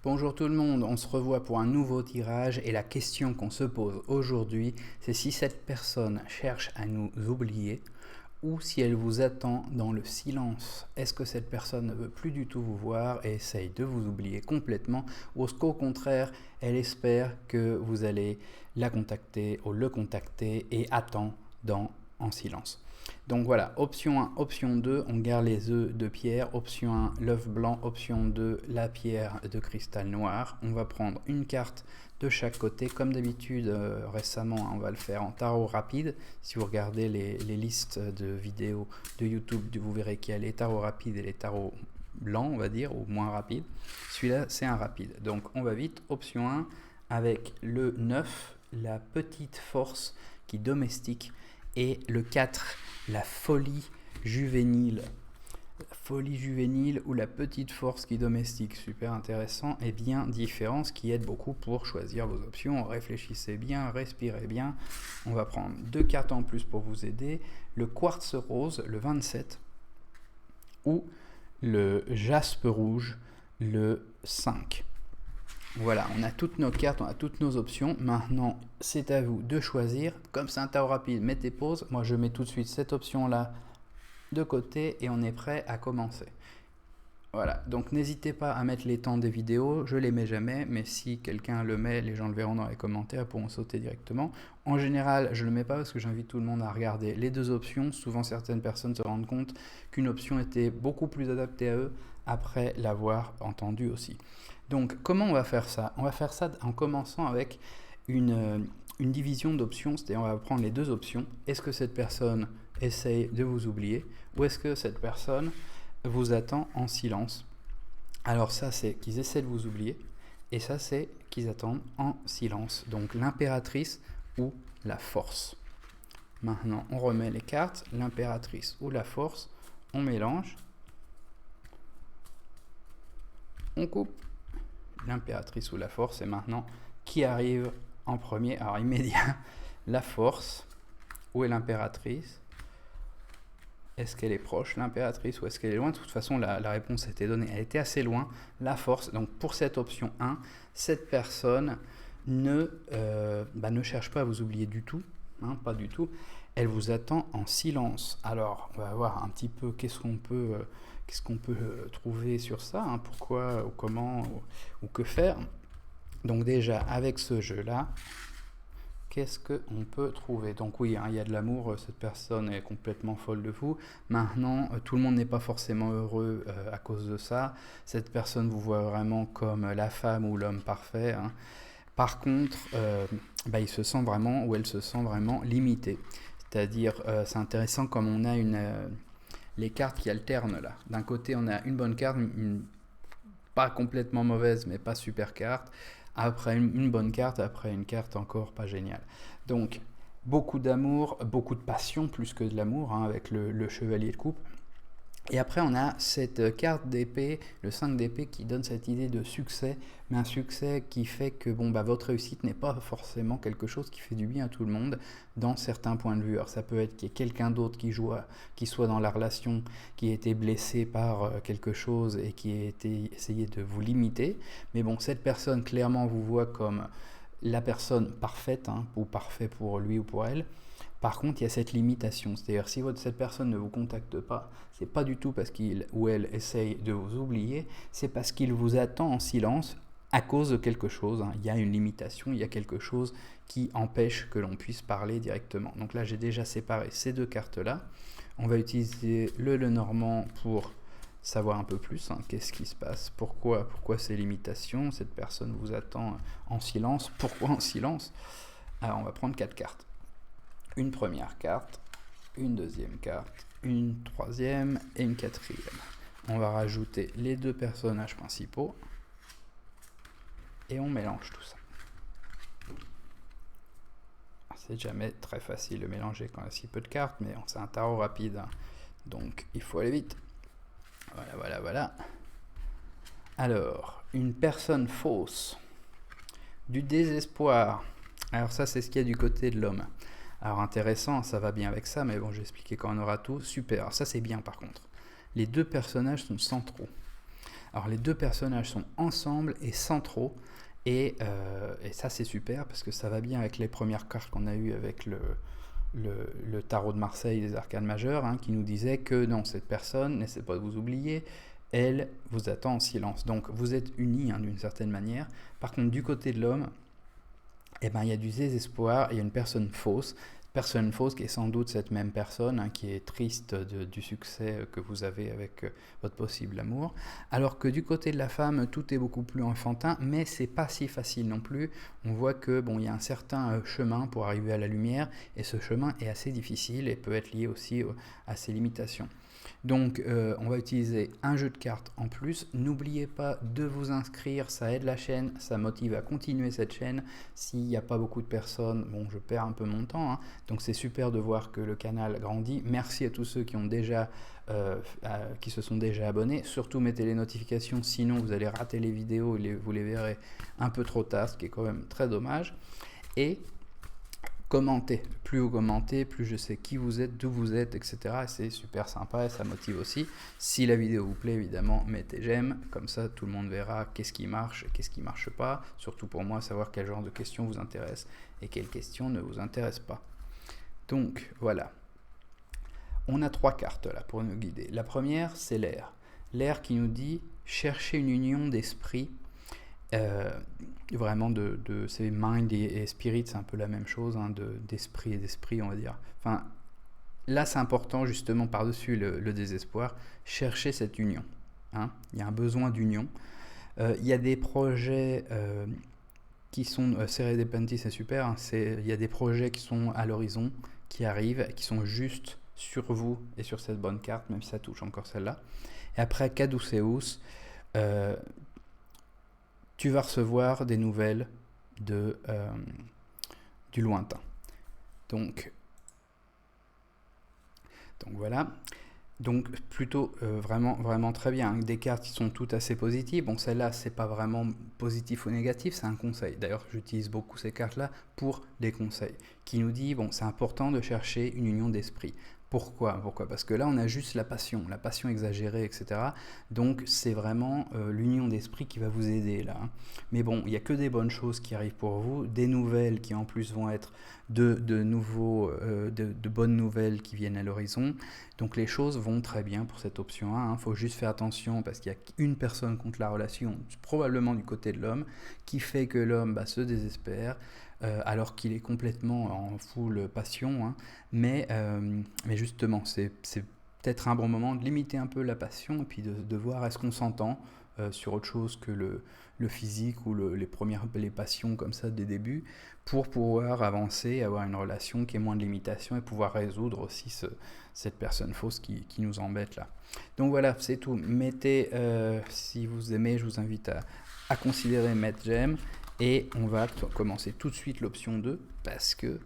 Bonjour tout le monde, on se revoit pour un nouveau tirage et la question qu'on se pose aujourd'hui, c'est si cette personne cherche à nous oublier ou si elle vous attend dans le silence. Est-ce que cette personne ne veut plus du tout vous voir et essaye de vous oublier complètement ou est-ce qu'au contraire, elle espère que vous allez la contacter ou le contacter et attend en silence. Donc voilà, option 1, option 2, on garde les œufs de pierre. Option 1, l'œuf blanc. Option 2, la pierre de cristal noir. On va prendre une carte de chaque côté. Comme d'habitude, récemment, on va le faire en tarot rapide. Si vous regardez les listes de vidéos de YouTube, vous verrez qu'il y a les tarots rapides et les tarots blancs, on va dire, ou moins rapides. Celui-là, c'est un rapide. Donc on va vite. Option 1, avec le 9, la petite force qui domestique. Et le 4, la folie juvénile. La folie juvénile ou la petite force qui domestique, super intéressant et bien différent, ce qui aide beaucoup pour choisir vos options. Réfléchissez bien, respirez bien. On va prendre 2 cartes en plus pour vous aider. Le quartz rose, le 27, ou le jaspe rouge, le 5. Voilà, on a toutes nos cartes, on a toutes nos options. Maintenant, c'est à vous de choisir. Comme c'est un tarot rapide, mettez pause. Moi, je mets tout de suite cette option-là de côté et on est prêt à commencer. Voilà, donc n'hésitez pas à mettre les temps des vidéos. Je les mets jamais, mais si quelqu'un le met, les gens le verront dans les commentaires, ils pourront sauter directement. En général, je le mets pas parce que j'invite tout le monde à regarder les deux options. Souvent, certaines personnes se rendent compte qu'une option était beaucoup plus adaptée à eux après l'avoir entendue aussi. Donc, comment on va faire ça? On va faire ça en commençant avec une division d'options, c'est-à-dire on va prendre les deux options. Est-ce que cette personne essaye de vous oublier ou est-ce que cette personne vous attend en silence? Alors ça, c'est qu'ils essaient de vous oublier et ça, c'est qu'ils attendent en silence. Donc l'impératrice ou la force. Maintenant, on remet les cartes, l'impératrice ou la force, on mélange, on coupe. L'impératrice ou la force, et maintenant qui arrive en premier? Alors immédiat, la force. Où est l'impératrice? Est-ce qu'elle est proche, l'impératrice, ou est-ce qu'elle est loin? De toute façon, la réponse était donnée, elle était assez loin. La force, donc pour cette option 1, cette personne ne cherche pas à vous oublier du tout, hein, pas du tout. Elle vous attend en silence. Alors, on va voir un petit peu qu'est-ce qu'on peut trouver sur ça, hein, pourquoi, ou comment, ou que faire. Donc déjà, avec ce jeu-là, qu'est-ce qu'on peut trouver? Donc oui, hein, il y a de l'amour, cette personne est complètement folle de vous. Maintenant, tout le monde n'est pas forcément heureux à cause de ça. Cette personne vous voit vraiment comme la femme ou l'homme parfait, hein. Par contre, il se sent vraiment, ou elle se sent vraiment limitée. C'est-à-dire, c'est intéressant comme on a les cartes qui alternent là. D'un côté, on a une bonne carte, pas complètement mauvaise, mais pas super carte. Après une bonne carte, après une carte encore pas géniale. Donc, beaucoup d'amour, beaucoup de passion, plus que de l'amour, hein, avec le chevalier de coupe. Et après, on a cette carte d'épée, le 5 d'épée, qui donne cette idée de succès, mais un succès qui fait que votre réussite n'est pas forcément quelque chose qui fait du bien à tout le monde dans certains points de vue. Alors ça peut être qu'il y ait quelqu'un d'autre qui soit dans la relation, qui a été blessé par quelque chose et qui a essayé de vous limiter. Mais bon, cette personne clairement vous voit comme la personne parfaite, hein, ou parfait pour lui ou pour elle. Par contre, il y a cette limitation, c'est-à-dire si cette personne ne vous contacte pas, c'est pas du tout parce qu'il ou elle essaye de vous oublier, c'est parce qu'il vous attend en silence à cause de quelque chose, hein. Il y a une limitation, il y a quelque chose qui empêche que l'on puisse parler directement. Donc là, j'ai déjà séparé ces deux cartes-là. On va utiliser le Lenormand pour savoir un peu plus, hein, qu'est-ce qui se passe, pourquoi ces limitations, cette personne vous attend en silence, pourquoi en silence? Alors, on va prendre 4 cartes. Une première carte, une deuxième carte, une troisième et une quatrième. On va rajouter les deux personnages principaux et on mélange tout ça. C'est jamais très facile de mélanger quand il y a si peu de cartes, mais c'est un tarot rapide, hein, donc il faut aller vite. Voilà. Alors, une personne fausse, du désespoir. Alors ça, c'est ce qu'il y a du côté de l'homme. Alors intéressant, ça va bien avec ça, mais bon, je vais expliquer quand on aura tout. Super, alors ça c'est bien par contre. Les deux personnages sont centraux. Alors les deux personnages sont ensemble et centraux, et ça c'est super parce que ça va bien avec les premières cartes qu'on a eues avec le tarot de Marseille des arcanes majeures, qui nous disait que non, cette personne, n'essaie pas de vous oublier, elle vous attend en silence. Donc vous êtes unis d'une certaine manière. Par contre, du côté de l'homme, il y a du désespoir, il y a une personne fausse qui est sans doute cette même personne qui est triste du succès que vous avez avec votre possible amour, alors que du côté de la femme, tout est beaucoup plus enfantin, mais c'est pas si facile non plus. On voit que il y a un certain chemin pour arriver à la lumière, et ce chemin est assez difficile et peut être lié aussi à ses limitations. Donc on va utiliser un jeu de cartes en plus. N'oubliez pas de vous inscrire, ça aide la chaîne, ça motive à continuer cette chaîne. S'il n'y a pas beaucoup de personnes, je perds un peu mon temps, donc c'est super de voir que le canal grandit. Merci à tous ceux qui se sont déjà abonnés. Surtout mettez les notifications, sinon vous allez rater les vidéos et vous les verrez un peu trop tard, ce qui est quand même très dommage. Et commentez, plus vous commentez, plus je sais qui vous êtes, d'où vous êtes, etc. Et c'est super sympa et ça motive aussi. Si la vidéo vous plaît, évidemment, mettez j'aime, comme ça tout le monde verra qu'est-ce qui marche et qu'est-ce qui ne marche pas. Surtout pour moi, savoir quel genre de questions vous intéressent et quelles questions ne vous intéressent pas. Donc voilà, on a 3 cartes là pour nous guider. La première, c'est l'air. L'air qui nous dit chercher une union d'esprit. Vraiment c'est mind et spirit, c'est un peu la même chose, d'esprit et d'esprit, on va dire. Enfin, là c'est important justement par-dessus le désespoir, chercher cette union. Il y a un besoin d'union. Il y a des projets qui sont Serendipity, c'est super. Il y a des projets qui sont à l'horizon, qui arrivent, qui sont juste sur vous et sur cette bonne carte, même si ça touche encore celle-là. Et après Caduceus, tu vas recevoir des nouvelles du lointain. Donc voilà. Donc plutôt vraiment très bien. Des cartes qui sont toutes assez positives. Celle-là, c'est pas vraiment positif ou négatif, c'est un conseil. D'ailleurs, j'utilise beaucoup ces cartes-là pour des conseils. Qui nous dit, c'est important de chercher une union d'esprit. Pourquoi ? Parce que là, on a juste la passion exagérée, etc. Donc, c'est vraiment l'union d'esprit qui va vous aider là. Mais il n'y a que des bonnes choses qui arrivent pour vous, des nouvelles qui en plus vont être de bonnes nouvelles qui viennent à l'horizon. Donc, les choses vont très bien pour cette option 1. Faut juste faire attention parce qu'il y a une personne contre la relation, probablement du côté de l'homme, qui fait que l'homme se désespère. Alors qu'il est complètement en full passion, mais justement c'est peut-être un bon moment de limiter un peu la passion et puis de voir est-ce qu'on s'entend sur autre chose que le physique ou les passions comme ça des débuts, pour pouvoir avancer, avoir une relation qui ait moins de limitations et pouvoir résoudre aussi cette personne fausse qui nous embête là. Donc voilà, c'est tout. Mettez, si vous aimez, je vous invite à considérer mettre j'aime. Et on va commencer tout de suite l'option 2 parce que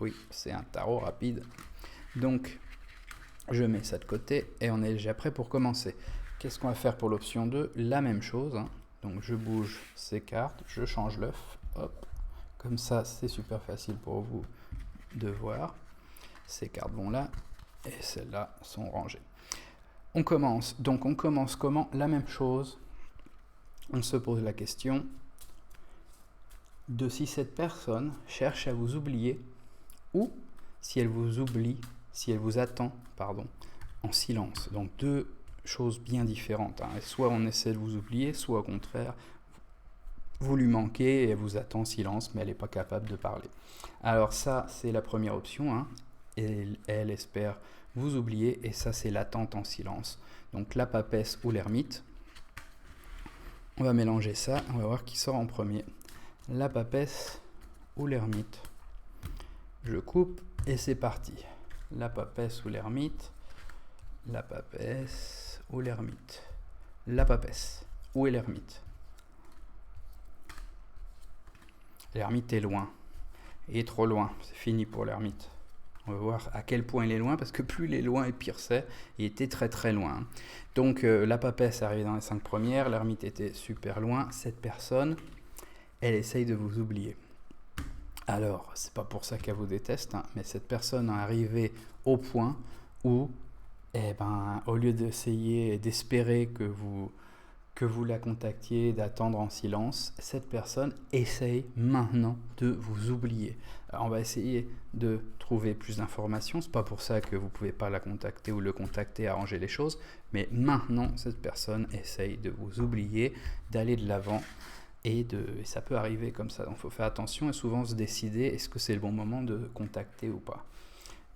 oui, c'est un tarot rapide. Donc, je mets ça de côté et on est déjà prêt pour commencer. Qu'est-ce qu'on va faire pour l'option 2 ? La même chose. Donc, je bouge ces cartes, je change l'œuf. Hop. Comme ça, c'est super facile pour vous de voir. Ces cartes vont là et celles-là sont rangées. On commence. Donc, on commence comment ? La même chose. On se pose la question de si cette personne cherche à vous oublier ou si elle vous oublie, si elle vous attend, en silence. Donc deux choses bien différentes. Soit on essaie de vous oublier, soit au contraire, vous lui manquez et elle vous attend en silence, mais elle n'est pas capable de parler. Alors ça, c'est la première option. Et elle espère vous oublier, et ça, c'est l'attente en silence. Donc la papesse ou l'ermite. On va mélanger ça, on va voir qui sort en premier. La papesse ou l'ermite. Je coupe et c'est parti. La papesse ou l'ermite. La papesse ou l'ermite. La papesse. Où est l'ermite ? L'ermite est loin. Il est trop loin. C'est fini pour l'ermite. On va voir à quel point il est loin, parce que plus il est loin et pire c'est. Il était très très loin. Donc la papesse est arrivée dans les 5 premières. L'ermite était super loin. Cette personne, elle essaye de vous oublier. Alors, c'est pas pour ça qu'elle vous déteste, mais cette personne est arrivée au point où, au lieu d'essayer d'espérer que que vous la contactiez, d'attendre en silence, cette personne essaye maintenant de vous oublier. Alors on va essayer de trouver plus d'informations, c'est pas pour ça que vous pouvez pas la contacter ou le contacter, arranger les choses, mais maintenant cette personne essaye de vous oublier, d'aller de l'avant, et ça peut arriver comme ça, donc il faut faire attention et souvent se décider est-ce que c'est le bon moment de contacter ou pas.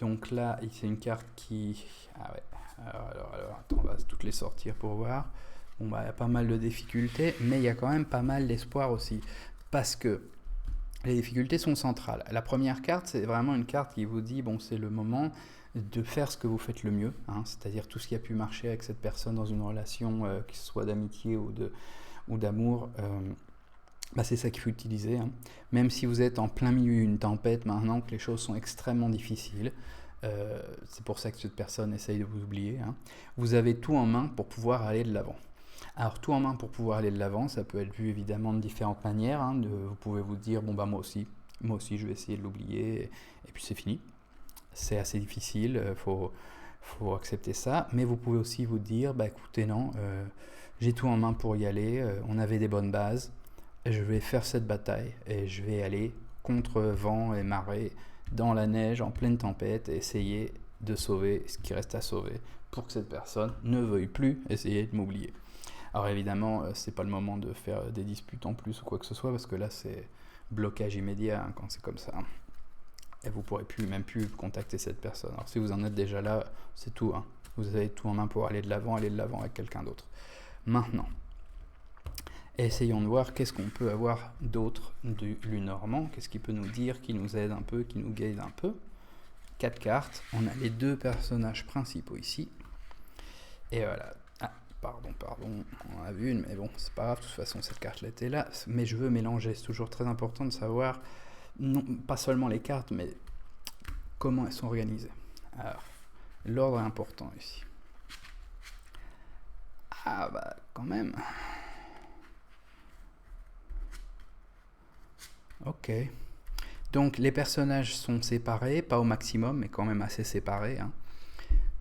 Donc là, c'est une carte qui... Ah ouais, alors attends, on va toutes les sortir pour voir. Bon, bah, il y a pas mal de difficultés, mais il y a quand même pas mal d'espoir aussi. Parce que les difficultés sont centrales. La première carte, c'est vraiment une carte qui vous dit, bon, c'est le moment de faire ce que vous faites le mieux, hein, c'est-à-dire tout ce qui a pu marcher avec cette personne dans une relation, que ce soit d'amitié ou d'amour, bah, c'est ça qu'il faut utiliser, hein. Même si vous êtes en plein milieu d'une tempête maintenant, que les choses sont extrêmement difficiles, c'est pour ça que cette personne essaye de vous oublier, hein. Vous avez tout en main pour pouvoir aller de l'avant. Alors tout en main pour pouvoir aller de l'avant, ça peut être vu évidemment de différentes manières, hein. Vous pouvez vous dire, bon bah moi aussi je vais essayer de l'oublier, et puis c'est fini. C'est assez difficile, faut accepter ça, mais vous pouvez aussi vous dire, bah écoutez non, j'ai tout en main pour y aller, on avait des bonnes bases, je vais faire cette bataille et je vais aller contre vent et marée, dans la neige, en pleine tempête, et essayer de sauver ce qui reste à sauver pour que cette personne ne veuille plus essayer de m'oublier. Alors évidemment, c'est pas le moment de faire des disputes en plus ou quoi que ce soit, parce que là c'est blocage immédiat, hein, quand c'est comme ça. Et vous pourrez même plus contacter cette personne. Alors si vous en êtes déjà là, c'est tout, hein. Vous avez tout en main pour aller de l'avant avec quelqu'un d'autre. Maintenant, essayons de voir qu'est-ce qu'on peut avoir d'autre du Lenormand, qu'est-ce qu'il peut nous dire, qui nous aide un peu, qui nous guide un peu. 4 cartes, on a les 2 personnages principaux ici. Et voilà. Ah, pardon, on en a vu une, mais bon, c'est pas grave, de toute façon cette carte-là était là. Mais je veux mélanger, c'est toujours très important de savoir, non, pas seulement les cartes, mais comment elles sont organisées. Alors, l'ordre est important ici. Ah bah, quand même. Ok. Donc les personnages sont séparés, pas au maximum, mais quand même assez séparés, hein.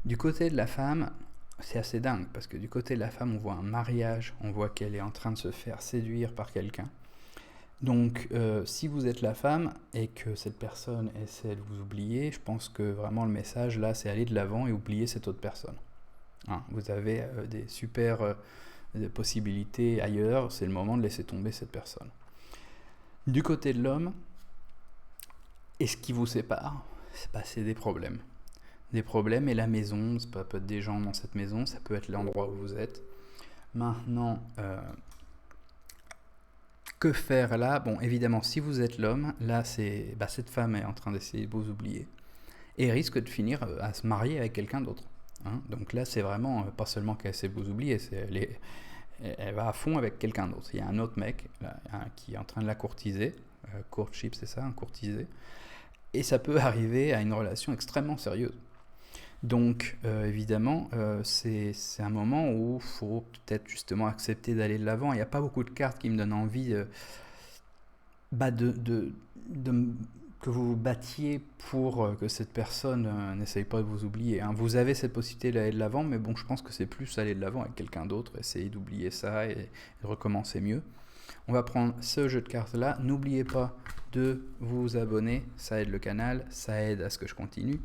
Du côté de la femme, c'est assez dingue, parce que du côté de la femme, on voit un mariage, on voit qu'elle est en train de se faire séduire par quelqu'un. Donc si vous êtes la femme et que cette personne essaie de vous oublier, je pense que vraiment le message là, c'est aller de l'avant et oublier cette autre personne. Hein, vous avez des super des possibilités ailleurs, c'est le moment de laisser tomber cette personne. Du côté de l'homme, et ce qui vous sépare, c'est des problèmes. Des problèmes et la maison, ça peut être des gens dans cette maison, ça peut être l'endroit où vous êtes. Maintenant, que faire là? Bon, évidemment, si vous êtes l'homme, là, cette femme est en train d'essayer de vous oublier et risque de finir à se marier avec quelqu'un d'autre. Hein. Donc là, c'est vraiment pas seulement qu'elle essaie de vous oublier, elle va à fond avec quelqu'un d'autre. Il y a un autre mec là, qui est en train de la courtiser. Courtship, c'est ça, un courtisé. Et ça peut arriver à une relation extrêmement sérieuse. Donc, évidemment, c'est un moment où il faut peut-être justement accepter d'aller de l'avant. Il n'y a pas beaucoup de cartes qui me donnent envie que vous vous battiez pour que cette personne n'essaye pas de vous oublier. Hein. Vous avez cette possibilité d'aller de l'avant, mais bon, je pense que c'est plus aller de l'avant avec quelqu'un d'autre, essayer d'oublier ça et de recommencer mieux. On va prendre ce jeu de cartes-là. N'oubliez pas de vous abonner, ça aide le canal, ça aide à ce que je continue.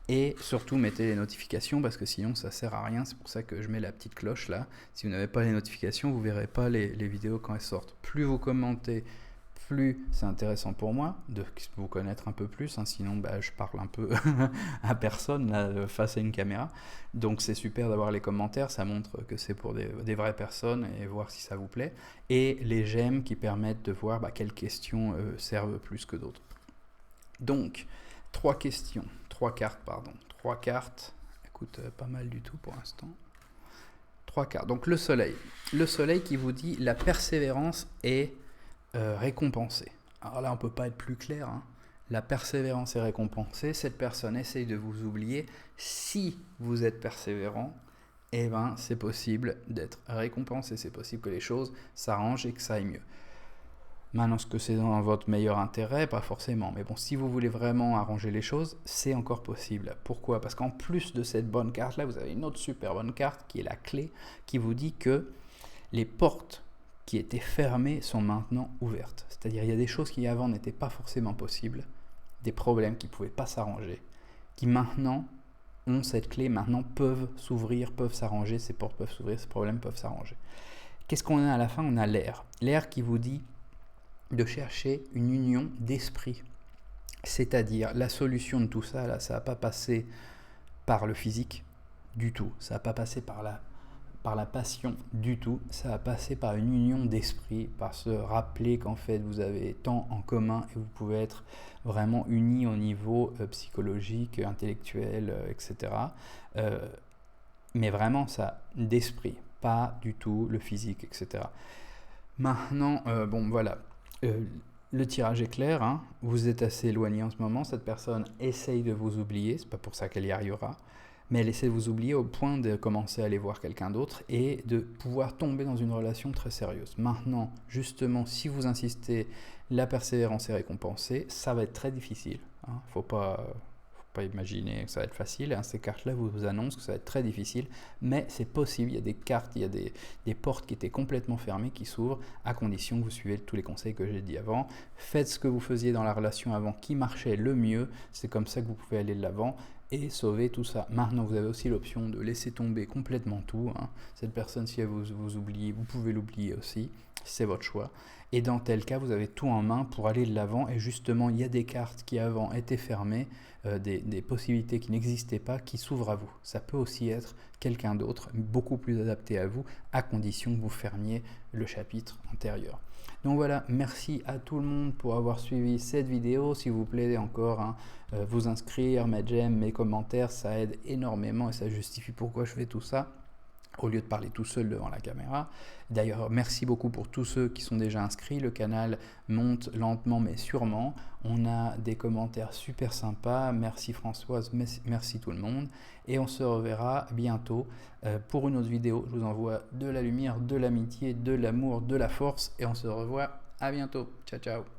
Et surtout, mettez les notifications parce que sinon, ça sert à rien. C'est pour ça que je mets la petite cloche là. Si vous n'avez pas les notifications, vous ne verrez pas les vidéos quand elles sortent. Plus vous commentez, plus c'est intéressant pour moi de vous connaître un peu plus. Hein, sinon, je parle un peu à personne là, face à une caméra. Donc, c'est super d'avoir les commentaires. Ça montre que c'est pour des vraies personnes et voir si ça vous plaît. Et les j'aime qui permettent de voir quelles questions servent plus que d'autres. Donc, 3 cartes, écoute, pas mal du tout pour l'instant. 3 cartes, donc le soleil qui vous dit la persévérance est récompensée. Alors là on peut pas être plus clair, hein. La persévérance est récompensée, cette personne essaye de vous oublier, si vous êtes persévérant, c'est possible d'être récompensé, c'est possible que les choses s'arrangent et que ça aille mieux. Maintenant, ce que c'est dans votre meilleur intérêt, pas forcément. Mais bon, si vous voulez vraiment arranger les choses, c'est encore possible. Pourquoi? Parce qu'en plus de cette bonne carte-là, vous avez une autre super bonne carte qui est la clé, qui vous dit que Les portes qui étaient fermées sont maintenant ouvertes. C'est-à-dire il y a des choses qui avant n'étaient pas forcément possibles, des problèmes qui ne pouvaient pas s'arranger, qui maintenant ont cette clé, maintenant peuvent s'ouvrir, peuvent s'arranger, ces portes peuvent s'ouvrir, ces problèmes peuvent s'arranger. Qu'est-ce qu'on a à la fin? On a l'air. L'air qui vous dit de chercher une union d'esprit. C'est-à-dire la solution de tout ça, là, ça va pas passer par le physique du tout. Ça va pas passer par la passion du tout. Ça va passer par une union d'esprit, par se rappeler qu'en fait vous avez tant en commun et vous pouvez être vraiment unis au niveau psychologique, intellectuel, etc. Mais vraiment ça, d'esprit, pas du tout le physique, etc. Maintenant, bon voilà, le tirage est clair, hein. Vous êtes assez éloigné en ce moment, cette personne essaye de vous oublier, c'est pas pour ça qu'elle y arrivera, mais elle essaie de vous oublier au point de commencer à aller voir quelqu'un d'autre et de pouvoir tomber dans une relation très sérieuse. Maintenant, justement, si vous insistez, la persévérance est récompensée, ça va être très difficile, hein. Faut pas imaginer que ça va être facile, hein. Ces cartes-là vous annoncent que ça va être très difficile, mais c'est possible. Il y a des cartes, il y a des portes qui étaient complètement fermées qui s'ouvrent à condition que vous suivez tous les conseils que j'ai dit avant. Faites ce que vous faisiez dans la relation avant qui marchait le mieux, c'est comme ça que vous pouvez aller de l'avant et sauver tout ça. Maintenant, vous avez aussi l'option de laisser tomber complètement tout, hein. Cette personne, si elle vous oublie, vous pouvez l'oublier aussi, c'est votre choix. Et dans tel cas, vous avez tout en main pour aller de l'avant. Et justement, il y a des cartes qui avant étaient fermées, des possibilités qui n'existaient pas, qui s'ouvrent à vous. Ça peut aussi être quelqu'un d'autre, beaucoup plus adapté à vous, à condition que vous fermiez le chapitre antérieur. Donc voilà, merci à tout le monde pour avoir suivi cette vidéo. S'il vous plaît encore, hein, vous inscrire, mettre j'aime, mes commentaires, ça aide énormément et ça justifie pourquoi je fais tout ça, au lieu de parler tout seul devant la caméra. D'ailleurs, merci beaucoup pour tous ceux qui sont déjà inscrits. Le canal monte lentement mais sûrement. On a des commentaires super sympas. Merci Françoise, merci tout le monde. Et on se reverra bientôt pour une autre vidéo. Je vous envoie de la lumière, de l'amitié, de l'amour, de la force. Et on se revoit à bientôt. Ciao, ciao.